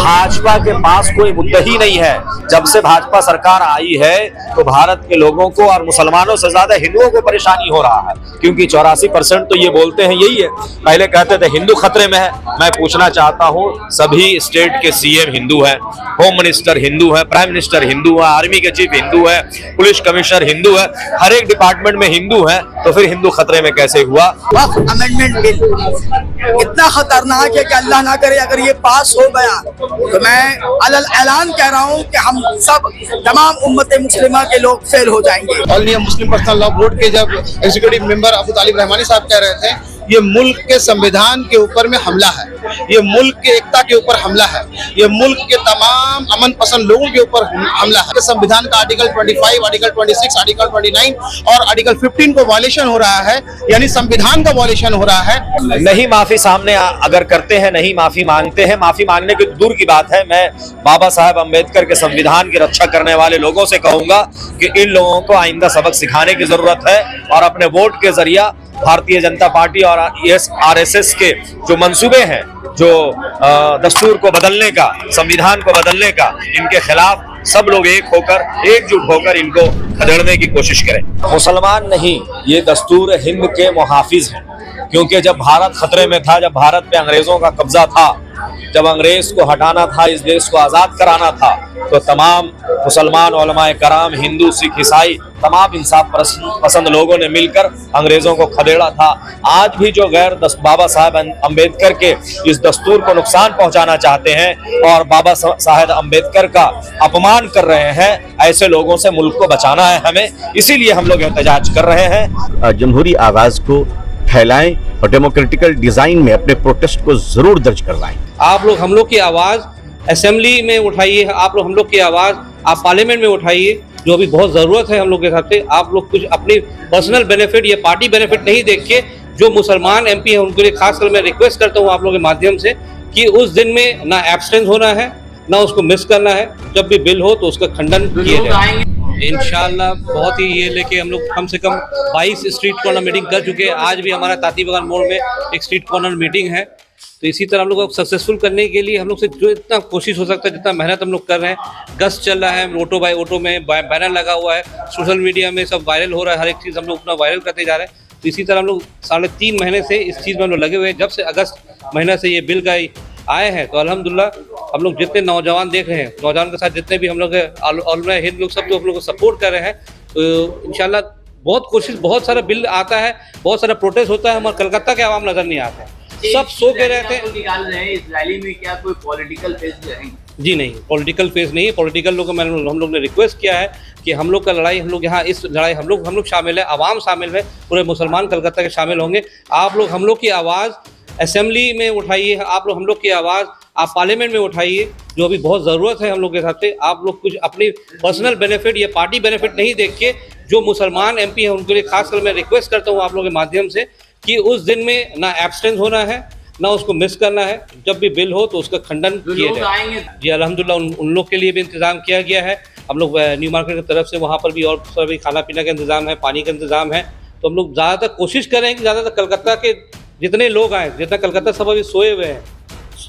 भाजपा के पास कोई मुद्दा ही नहीं है। जब से भाजपा सरकार आई है तो भारत के लोगों को और मुसलमानों से ज्यादा हिंदुओं को परेशानी हो रहा है, क्योंकि 84% तो ये बोलते हैं यही है। पहले कहते थे हिंदू खतरे में है। मैं पूछना चाहता हूँ, सभी स्टेट के सीएम हिंदू हैं, होम मिनिस्टर हिंदू है, प्राइम मिनिस्टर हिंदू है, आर्मी के चीफ हिंदू है, पुलिस कमिश्नर हिंदू है, हर एक डिपार्टमेंट में हिंदू है, तो फिर हिंदू खतरे में कैसे हुआ? वक्फ अमेंडमेंट बिल इतना खतरनाक है कि अल्लाह ना करे अगर ये पास हो गया तो मैं अलल ऐलान कह रहा हूँ कि हम सब तमाम उम्मत मुस्लिमा के लोग फेल हो जाएंगे। All India Muslim personal law board के जब एग्जीक्यूटिव मेंबर अबू तालिब रहमानी साहब कह रहे थे ये मुल्क के संविधान के ऊपर में हमला है, ये मुल्क के एकता के ऊपर हमला है, ये मुल्क के तमाम अमन पसंद लोगों के ऊपर हमला है। संविधान का आर्टिकल 25, आर्टिकल 26, आर्टिकल 29 और आर्टिकल 15 को वायलेशन हो रहा है, यानी संविधान का वायलेशन हो रहा है। नहीं माफी सामने अगर करते हैं, नहीं माफी मांगते हैं, माफी मांगने की दूर की बात है। मैं बाबा साहब अम्बेडकर के संविधान की रक्षा करने वाले लोगों से कहूंगा कि इन लोगों को आइंदा सबक सिखाने की जरूरत है और अपने वोट के जरिया भारतीय जनता पार्टी और आरएसएस के जो मंसूबे हैं, जो दस्तूर को बदलने का, संविधान को बदलने का, इनके खिलाफ सब लोग एकजुट होकर इनको खदेड़ने की कोशिश करें। मुसलमान नहीं, ये दस्तूर हिंद के मुहाफिज हैं, क्योंकि जब भारत खतरे में था, जब भारत पे अंग्रेजों का कब्जा था, जब अंग्रेज को हटाना था, इस देश को आजाद कराना था, तो तमाम मुसलमान उलमाए कराम, हिंदू, सिख, ईसाई, तमाम इंसाफ पसंद लोगों ने मिलकर अंग्रेजों को खदेड़ा था। आज भी जो गैर बाबा साहब अम्बेडकर के इस दस्तूर को नुकसान पहुंचाना चाहते हैं और बाबा साहब अम्बेडकर का अपमान कर रहे हैं, ऐसे लोगों से मुल्क को बचाना है हमें, इसीलिए हम लोग एहतजाज कर रहे हैं। जमहूरी आगाज को फैलाएं और डेमोक्रेटिकल डिजाइन में अपने प्रोटेस्ट को जरूर दर्ज करवाएं। आप लोग हम लोग की आवाज असेंबली में उठाइए, आप लोग हम लोग की आवाज आप पार्लियामेंट में उठाइए, जो अभी बहुत ज़रूरत है हम लोग के हिसाब से। आप लोग कुछ अपनी पर्सनल बेनिफिट या पार्टी बेनिफिट नहीं देख के, जो मुसलमान एमपी है उनके लिए खासकर मैं रिक्वेस्ट करता हूँ आप लोगों के माध्यम से कि उस दिन में ना एब्सटेंस होना है, ना उसको मिस करना है। जब भी बिल हो तो उसका खंडन किया जाए। इंशाल्लाह बहुत ही ये लेके हम लोग कम से कम 22 स्ट्रीट कॉर्नर मीटिंग कर चुके हैं। आज भी हमारा ताती बगान मोड़ में एक स्ट्रीट कॉर्नर मीटिंग है। तो इसी तरह हम लोग को सक्सेसफुल करने के लिए हम लोग से जो इतना कोशिश हो सकता है, जितना मेहनत हम लोग कर रहे हैं। गश्त चल रहा है, ऑटो बाय ऑटो में बैनर लगा हुआ है, सोशल मीडिया में सब वायरल हो रहा है, हर एक चीज़ हम लोग अपना वायरल करते जा रहे हैं। तो इसी तरह हम लोग 3.5 महीने से इस चीज़ में हम लोग लगे हुए हैं। जब से अगस्त महीना से ये बिल का आए हैं तो अल्हम्दुलिल्लाह हम लोग जितने नौजवान देख रहे हैं, नौजवान के साथ जितने भी हम लोग हिंद लोग सब तो हम लोग को सपोर्ट कर रहे हैं। तो इंशाल्लाह बहुत कोशिश, बहुत सारा बिल आता है, बहुत सारा प्रोटेस्ट होता है, हमारे कलकत्ता के आवाम नजर नहीं आते, सब सो के रहते हैं। निकाल रहे हैं इस रैली में, क्या कोई पॉलिटिकल फेज है? जी नहीं, पॉलिटिकल फेज नहीं है। पॉलिटिकल लोगों को हम लोग ने रिक्वेस्ट किया है कि हम लोग का लड़ाई, हम लोग यहाँ इस लड़ाई हम लोग शामिल है, आवाम शामिल है, पूरे मुसलमान कलकत्ता के शामिल होंगे। आप लोग हम लोग की आवाज़ असेंबली में उठाइए, आप लोग हम लोग की आवाज़ आप पार्लियामेंट में उठाइए, जो अभी बहुत ज़रूरत है हम लोग के हिसाब से। आप लोग कुछ अपनी पर्सनल बेनिफिट या पार्टी बेनिफिट नहीं देख के, जो मुसलमान एमपी है उनके लिए खासकर मैं रिक्वेस्ट करता हूँ आप लोगों के माध्यम से कि उस दिन में ना एब्सटेंस होना है, ना उसको मिस करना है। जब भी बिल हो तो उसका खंडन किया जाए। जी अल्हम्दुलिल्लाह उन लोग के लिए भी इंतज़ाम किया गया है। हम लोग न्यू मार्केट की तरफ से वहाँ पर भी और सभी खाना पीना का इंतज़ाम है, पानी का इंतज़ाम है। तो हम लोग ज़्यादातर कोशिश कर रहे हैं कि ज़्यादातर कलकत्ता के जितने लोग आए, जितना कलकत्ता सब अभी सोए हुए हैं,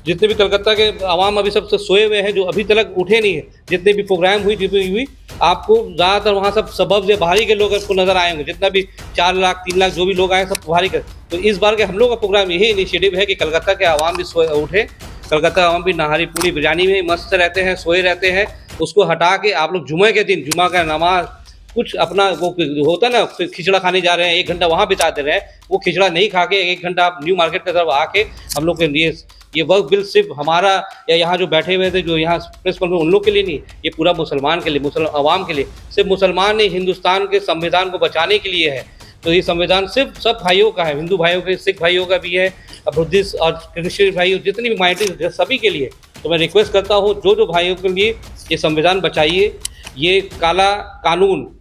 जितने भी कलकत्ता के आवाम अभी सब सोए हुए हैं, जो अभी तक उठे नहीं है, जितने भी प्रोग्राम हुई आपको ज़्यादातर वहाँ सब सबब से बाहरी के लोग आपको नज़र आएंगे। जितना भी 4 लाख 3 लाख जो भी लोग आए सब बाहरी के। तो इस बार के हम लोग का प्रोग्राम यही इनिशिएटिव है कि कलकत्ता के आवाम भी उठे, कलकत्ता आवाम भी नहारी पूरी बिरयानी में मस्त रहते हैं, सोए रहते हैं। उसको हटा के आप लोग जुमे के दिन, जुमा का नमाज, कुछ अपना वो होता है ना, खिचड़ा खाने जा रहे हैं, 1 घंटा वहाँ बिता दे रहे हैं, वो खिचड़ा नहीं खा के 1 घंटा आप न्यू मार्केट की तरफ आके हम लोग के लिए ये वर्क बिल सिर्फ हमारा या यहाँ जो बैठे हुए थे, जो यहाँ प्रेस कॉन्फ्रेंस में, उन लोग के लिए नहीं, ये पूरा मुसलमान के लिए, मुसलमान आवाम के लिए। सिर्फ मुसलमान नहीं, हिंदुस्तान के संविधान को बचाने के लिए है। तो ये संविधान सिर्फ सब भाइयों का है, हिंदू भाइयों के, सिख भाइयों का भी है, बुद्धिस्ट और क्रिश्चियन भाइयों, जितनी भी माइनॉरिटी सभी के लिए। तो मैं रिक्वेस्ट करता हूँ जो भाइयों के लिए ये संविधान बचाइए। ये काला कानून,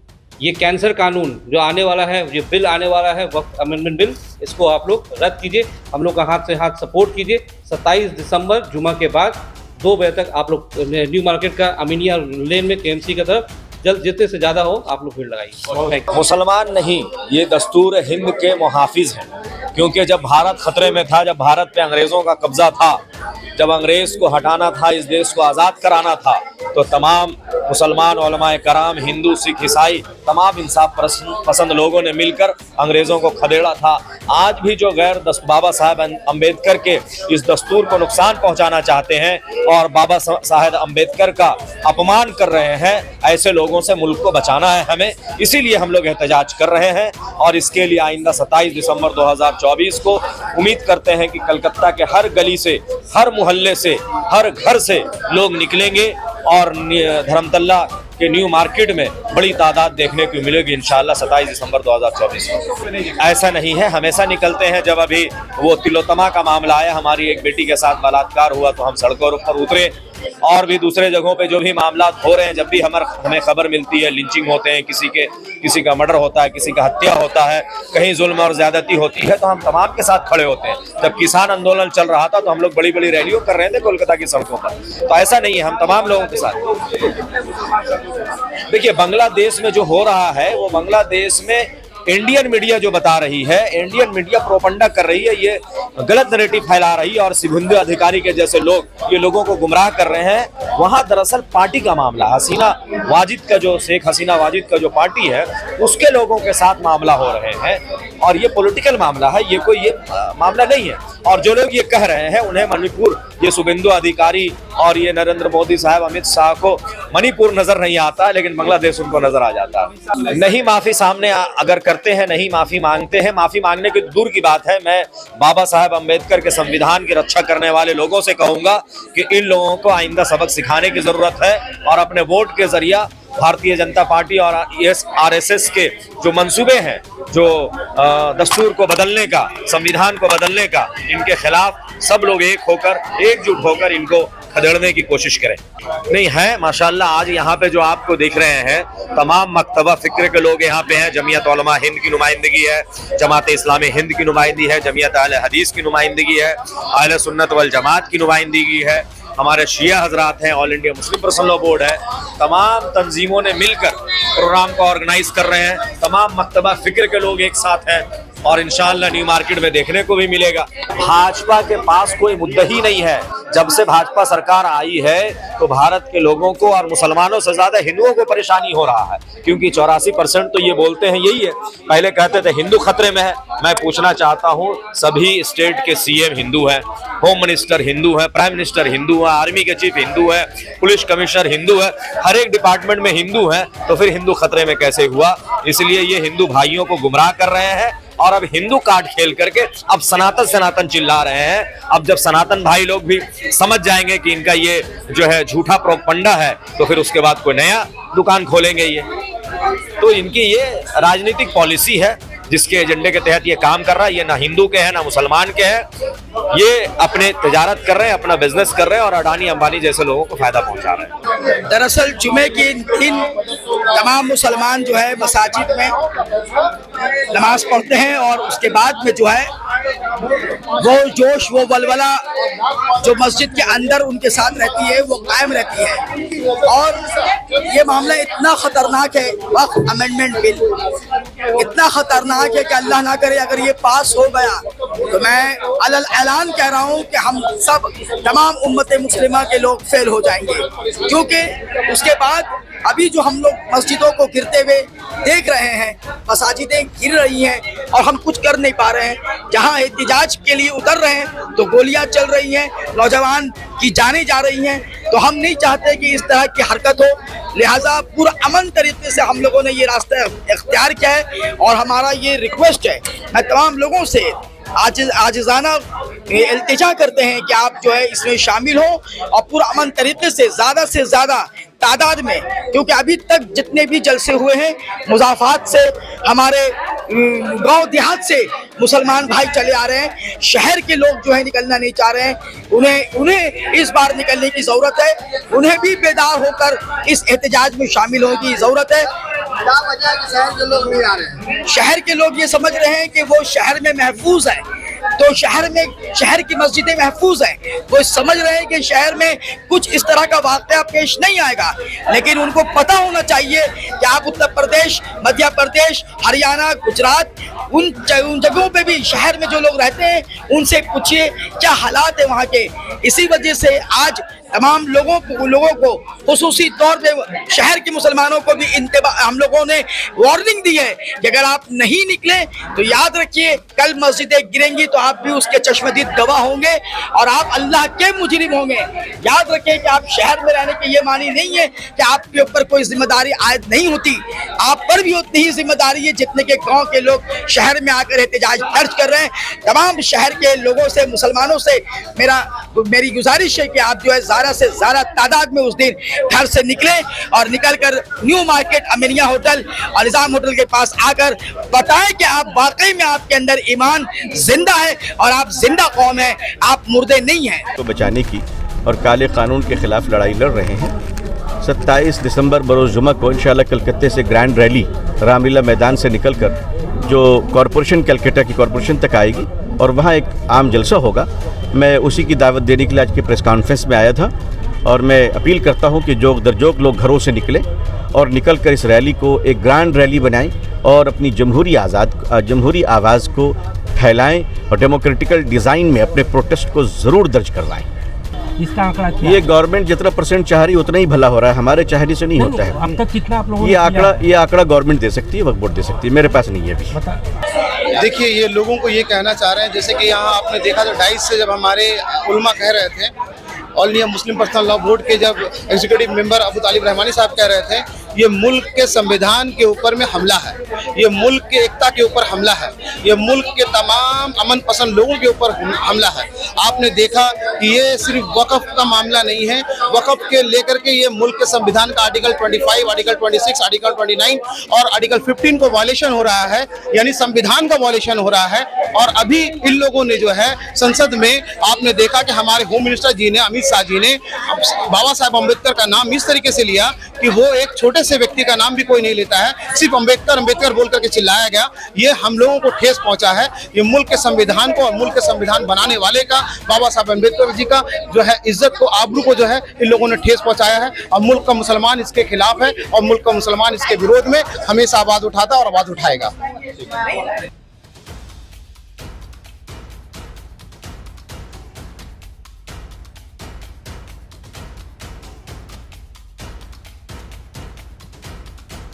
ये कैंसर कानून जो आने वाला है, ये बिल आने वाला है, वक्त अमेंडमेंट बिल, इसको आप लोग रद्द कीजिए। हम लोग का हाथ से हाथ सपोर्ट कीजिए। 27 दिसंबर जुमा के बाद 2 बजे तक आप लोग न्यू मार्केट का अमीनिया लेन में केएमसी की तरफ जल्द जितने से ज़्यादा हो आप लोग भीड़ लगाइए। मुसलमान नहीं, ये दस्तूर हिंद के मुहाफिज हैं, क्योंकि जब भारत खतरे में था, जब भारत पे अंग्रेजों का कब्जा था, जब अंग्रेज को हटाना था, इस देश को आज़ाद कराना था, तो तमाम मुसलमान उलमाए कराम, हिंदू, सिख, ईसाई, तमाम इंसाफ पसंद लोगों ने मिलकर अंग्रेज़ों को खदेड़ा था। आज भी जो गैर बाबा साहब अम्बेडकर के इस दस्तूर को नुकसान पहुंचाना चाहते हैं और बाबा साहब अम्बेडकर का अपमान कर रहे हैं, ऐसे लोगों से मुल्क को बचाना है हमें। इसीलिए हम लोग एहतजाज कर रहे हैं और इसके लिए आइंदा 27 दिसंबर 2024 को उम्मीद करते हैं कि कलकत्ता के हर गली से, हर मोहल्ले से, हर घर से लोग निकलेंगे और धर्मतल्ला के न्यू मार्केट में बड़ी तादाद देखने को मिलेगी इंशाअल्लाह 27 दिसंबर 2024 को। ऐसा नहीं है, हमेशा निकलते हैं। जब अभी वो तिलोत्तमा का मामला आया, हमारी एक बेटी के साथ बलात्कार हुआ, तो हम सड़कों पर उतरे। और भी दूसरे जगहों पे जो भी मामला हो रहे हैं, जब भी हमें खबर मिलती है, लिंचिंग होते हैं, किसी का मर्डर होता है, किसी का हत्या होता है, कहीं जुल्म और ज्यादती होती है, तो हम तमाम के साथ खड़े होते हैं। जब किसान आंदोलन चल रहा था तो हम लोग बड़ी बड़ी रैलियों कर रहे थे कोलकाता की सड़कों पर। तो ऐसा नहीं है, हम तमाम लोगों के साथ। देखिए, बांग्लादेश में जो हो रहा है, वो बांग्लादेश में इंडियन मीडिया जो बता रही है, इंडियन मीडिया प्रोपगंडा कर रही है, ये गलत नैरेटिव फैला रही है और शुभेंदु अधिकारी के जैसे लोग ये लोगों को गुमराह कर रहे हैं। वहां दरअसल पार्टी का मामला, हसीना वाजिद का जो शेख हसीना वाजिद का जो पार्टी है, उसके लोगों के साथ मामला हो रहे हैं और ये पॉलिटिकल मामला है, ये कोई मामला नहीं है। और जो लोग ये कह रहे हैं, उन्हें मणिपुर, ये शुभेंदु अधिकारी और ये नरेंद्र मोदी साहब, अमित शाह को मणिपुर नजर नहीं आता, लेकिन बांग्लादेश उनको नजर आ जाता है। नहीं माफी सामने अगर करते हैं, नहीं माफी मांगते हैं, माफी मांगने की दूर की बात है। मैं बाबा साहब अम्बेडकर के संविधान की रक्षा करने वाले लोगों से कहूंगा कि इन लोगों को आइंदा सबक सिखाने की जरूरत है और अपने वोट के जरिए भारतीय जनता पार्टी और RSS के जो मंसूबे हैं, जो दस्तूर को बदलने का, संविधान को बदलने का, इनके खिलाफ सब लोग एक होकर, एकजुट होकर इनको खदेड़ने की कोशिश करें। नहीं है, माशाल्लाह आज यहाँ पे जो आपको देख रहे हैं, तमाम मकतबा फिक्र के लोग यहाँ पे हैं। जमीयत उलमा हिंद की नुमाइंदगी है, जमात इस्लामी हिंद की नुमाइंदगी है, जमीयत अहले हदीस की नुमाइंदगी है, अहले सुन्नत वल जमात की नुमाइंदगी है, हमारे शिया हजरात हैं, all India Muslim personal law board है। तमाम तंजीमों ने मिलकर प्रोग्राम को ऑर्गेनाइज कर रहे हैं। तमाम मकतबा फिक्र के लोग एक साथ हैं और इंशाअल्लाह न्यू मार्केट में देखने को भी मिलेगा। भाजपा के पास कोई मुद्दा ही नहीं है। जब से भाजपा सरकार आई है तो भारत के लोगों को और मुसलमानों से ज्यादा हिंदुओं को परेशानी हो रहा है, क्योंकि 84% तो ये बोलते हैं यही है। पहले कहते थे हिंदू खतरे में है। मैं पूछना चाहता हूँ, सभी स्टेट के CM हिंदू हैं, होम मिनिस्टर हिंदू है, प्राइम मिनिस्टर हिंदू है, आर्मी के चीफ हिंदू है, पुलिस कमिश्नर हिंदू है, हर एक डिपार्टमेंट में हिंदू है, तो फिर हिंदू खतरे में कैसे हुआ? इसलिए ये हिंदू भाइयों को गुमराह कर रहे हैं और अब हिंदू कार्ड खेल करके अब सनातन सनातन चिल्ला रहे हैं। अब जब सनातन भाई लोग भी समझ जाएंगे कि इनका ये जो है झूठा प्रोपगंडा है, तो फिर उसके बाद कोई नया दुकान खोलेंगे ये। तो इनकी ये राजनीतिक पॉलिसी है जिसके एजेंडे के तहत ये काम कर रहा है। ये ना हिंदू के हैं ना मुसलमान के हैं, ये अपने तिजारत कर रहे हैं, अपना बिजनेस कर रहे हैं और अडानी अंबानी जैसे लोगों को फायदा पहुंचा रहे हैं। दरअसल जुमे के दिन तमाम मुसलमान जो है मसाजिद में नमाज पढ़ते हैं और उसके बाद में जो है वो जोश, वो वलवला जो मस्जिद के अंदर उनके साथ रहती है, वो कायम रहती है। और ये मामला इतना खतरनाक है, वक्फ अमेंडमेंट बिल इतना खतरनाक है कि अल्लाह ना करे अगर ये पास हो गया तो मैं अलल ऐलान कह रहा हूँ कि हम सब तमाम उम्मत मुस्लिमा के लोग फेल हो जाएंगे। क्योंकि उसके बाद अभी जो हम लोग मस्जिदों को गिरते हुए देख रहे हैं, मसाजिदें गिर रही हैं और हम कुछ कर नहीं पा रहे हैं। जहां एहतिजाज के लिए उतर रहे हैं तो गोलियां चल रही हैं, नौजवान की जानें जा रही हैं। तो हम नहीं चाहते कि इस तरह की हरकत हो, लिहाजा पूरा अमन तरीके से हम लोगों ने ये रास्ता इख्तियार किया है और हमारा ये रिक्वेस्ट है, मैं तमाम लोगों से आजिज़ाना इल्तिजा करते हैं कि आप जो है इसमें शामिल हो और पूरा अमन तरीके से ज़्यादा तादाद में, क्योंकि अभी तक जितने भी जलसे हुए हैं मुजाफात से, हमारे गांव देहात से मुसलमान भाई चले आ रहे हैं। शहर के लोग जो है निकलना नहीं चाह रहे हैं। उन्हें इस बार निकलने की ज़रूरत है, उन्हें भी बेदार होकर इस एहतजाज में शामिल होने की ज़रूरत है। क्या वजह है कि शहर के लोग नहीं आ रहे हैं? शहर के लोग ये समझ रहे हैं कि वो शहर में महफूज है, तो शहर की मस्जिदें महफूज हैं। वो समझ रहे हैं कि शहर में कुछ इस तरह का वाक़या पेश नहीं आएगा, लेकिन उनको पता होना चाहिए कि आप उत्तर प्रदेश, मध्य प्रदेश, हरियाणा, गुजरात, उन जगहों पे भी शहर में जो लोग रहते हैं उनसे पूछिए क्या हालात है वहाँ के। इसी वजह से आज तमाम लोगों को खुसूसी तौर पे शहर के मुसलमानों को भी हम लोगों ने वार्निंग दी है कि अगर आप नहीं निकले तो याद रखिए कल मस्जिदें गिरेंगी तो आप भी उसके चश्मदीद गवाह होंगे और आप अल्लाह के मुजरिम होंगे। याद रखें कि आप शहर में रहने की ये मानी नहीं है कि आपके ऊपर कोई जिम्मेदारी आयद नहीं होती, आप पर भी उतनी ही जिम्मेदारी है जितने के गाँव के लोग शहर में आकर एहतजाज दर्ज कर रहे हैं। तमाम शहर के लोगों से, मुसलमानों से मेरी गुजारिश है कि आप जो है ज़्यादा से ज़्यादा तादाद में उस दिन घर से निकले और निकलकर न्यू मार्केट, अमीनिया होटल और निज़ाम होटल के पास आकर बताएं कि आप वाकई में आपके अंदर ईमान जिंदा है और आप जिंदा कौम है, आप मुर्दे नहीं हैं। को बचाने की और काले कानून के खिलाफ लड़ाई लड़ रहे हैं। 27 दिसंबर बरोज़ जुमा को इंशाल्लाह कलकत्ते से ग्रैंड रैली रामलीला मैदान से निकलकर जो कॉरपोरेशन, कलकत्ता की कॉरपोरेशन तक आएगी और वहाँ एक आम जलसा होगा। मैं उसी की दावत देने के लिए आज की प्रेस कॉन्फ्रेंस में आया था और मैं अपील करता हूँ कि जोग दर जोग लोग घरों से निकले और निकल कर इस रैली को एक ग्रैंड रैली बनाएं और अपनी जमहूरी आवाज़ को फैलाएं और डेमोक्रेटिकल डिज़ाइन में अपने प्रोटेस्ट को ज़रूर दर्ज करवाएं। इसका आंकड़ा क्या ये गवर्नमेंट जितना % चाह रही उतना ही भला हो रहा है, हमारे चाहने से नहीं होता है। अब तक कितना आप लोगों ये आंकड़ा गवर्नमेंट दे सकती है, वक्फ बोर्ड दे सकती है, मेरे पास नहीं है अभी। देखिए, ये लोगों को ये कहना चाह रहे हैं, जैसे कि यहाँ आपने देखा तो डाइस से जब हमारे उलमा कह रहे थे, all India Muslim personal law board के जब एग्जीक्यूटिव मेंबर अबू तालिब रहमानी साहब कह रहे थे ये मुल्क के संविधान के ऊपर में हमला है, ये मुल्क के एकता के ऊपर हमला है, ये मुल्क के तमाम अमन पसंद लोगों के ऊपर हमला है। आपने देखा कि ये सिर्फ वक़्फ़ का मामला नहीं है, वक़्फ़ के लेकर के ये मुल्क के संविधान का आर्टिकल 25, आर्टिकल 26, आर्टिकल 29 और आर्टिकल 15 को वायलेशन हो रहा है, यानी संविधान का वायलेशन हो रहा है। और अभी इन लोगों ने जो है संसद में आपने देखा कि हमारे होम मिनिस्टर जी ने, अमित शाह जी ने बाबा साहब अम्बेडकर का नाम इस तरीके से लिया कि वो एक छोटे से व्यक्ति का नाम भी कोई नहीं लेता है, सिर्फ अम्बेडकर अम्बेडकर बोल करके चिल्लाया गया। ये हम लोगों को ठेस पहुंचा है। ये मुल्क के संविधान को और मुल्क के संविधान बनाने वाले का, बाबा साहब अम्बेडकर जी का जो है इज्जत को, आबरू को जो है इन लोगों ने ठेस पहुंचाया है। और मुल्क का मुसलमान इसके खिलाफ है और मुल्क का मुसलमान इसके विरोध में हमेशा आवाज उठाता और आवाज उठाएगा।